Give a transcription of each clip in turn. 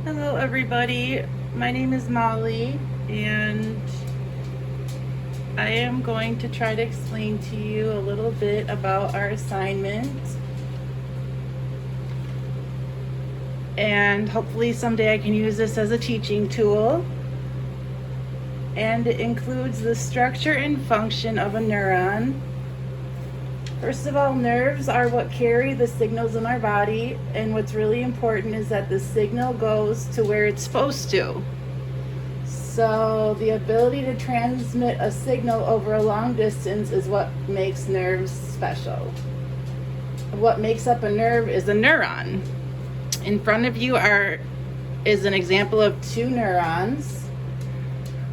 Hello everybody, my name is Molly and I am going to try to explain to you a little bit about our assignment, and hopefully someday I can use this as a teaching tool. And it includes the structure and function of a neuron. First of all, nerves are what carry the signals in our body, and what's really important is that the signal goes to where it's supposed to. So the ability to transmit a signal over a long distance is what makes nerves special. What makes up a nerve is a neuron. In front of you is an example of two neurons.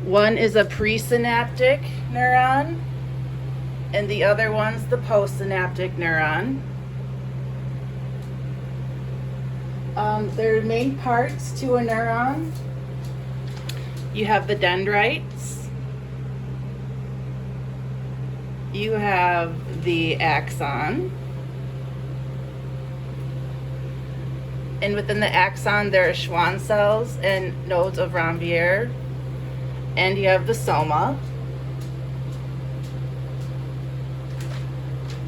One is a presynaptic neuron, and the other one's the postsynaptic neuron. There are main parts to a neuron. You have the dendrites, you have the axon, and within the axon there are Schwann cells and nodes of Ranvier, and you have the soma.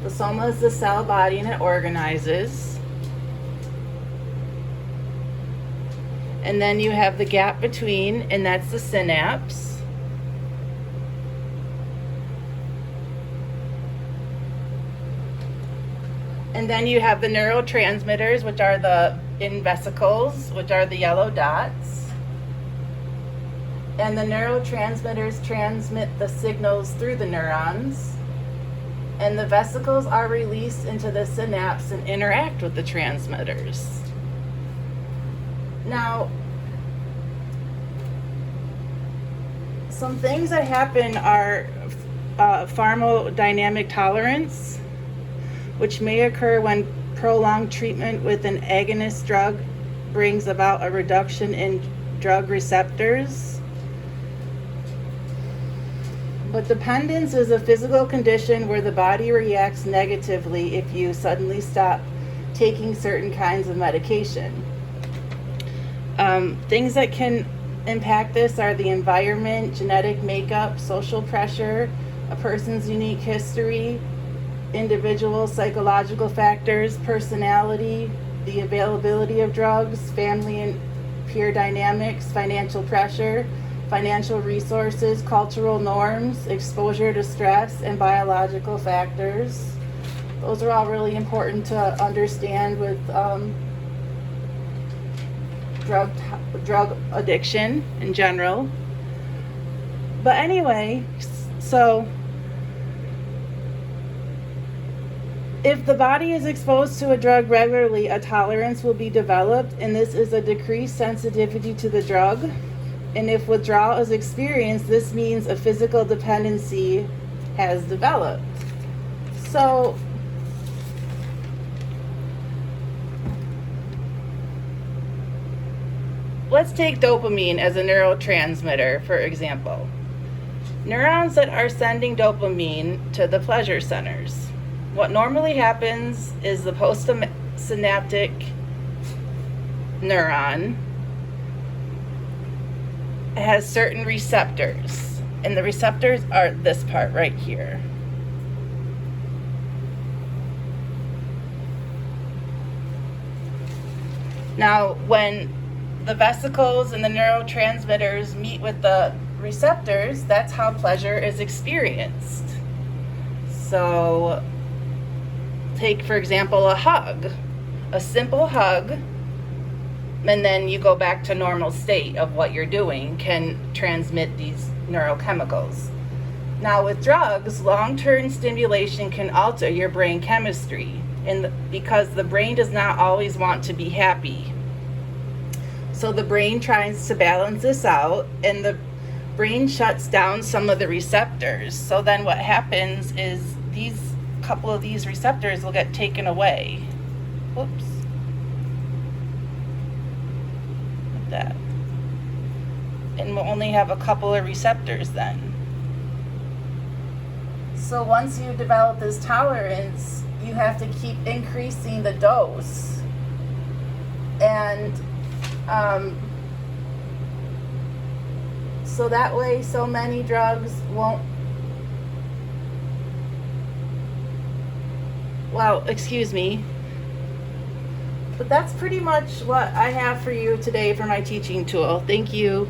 The soma is the cell body and it organizes. And then you have the gap between, and that's the synapse. And then you have the neurotransmitters, which are in vesicles, which are the yellow dots. And the neurotransmitters transmit the signals through the neurons. And the vesicles are released into the synapse and interact with the transmitters. Now, some things that happen are pharmacodynamic tolerance, which may occur when prolonged treatment with an agonist drug brings about a reduction in drug receptors. But dependence is a physical condition where the body reacts negatively if you suddenly stop taking certain kinds of medication. Things that can impact this are the environment, genetic makeup, social pressure, a person's unique history, individual psychological factors, personality, the availability of drugs, family and peer dynamics, financial pressure, financial resources, cultural norms, exposure to stress, and biological factors. Those are all really important to understand with drug addiction in general. But anyway, so if the body is exposed to a drug regularly, a tolerance will be developed, and this is a decreased sensitivity to the drug. And if withdrawal is experienced, this means a physical dependency has developed. So let's take dopamine as a neurotransmitter, for example. Neurons that are sending dopamine to the pleasure centers. What normally happens is the postsynaptic neuron has certain receptors, and the receptors are this part right here. Now, when the vesicles and the neurotransmitters meet with the receptors, that's how pleasure is experienced. So, take for example a hug, a simple hug, and then you go back to normal state of what you're doing can transmit these neurochemicals. Now with drugs, long-term stimulation can alter your brain chemistry, because the brain does not always want to be happy. So the brain tries to balance this out, and the brain shuts down some of the receptors. So then what happens is couple of these receptors will get taken away. Whoops. Like that. And we'll only have a couple of receptors then. So once you develop this tolerance, you have to keep increasing the dose. And so that way so many drugs won't. Wow, excuse me. But that's pretty much what I have for you today for my teaching tool. Thank you.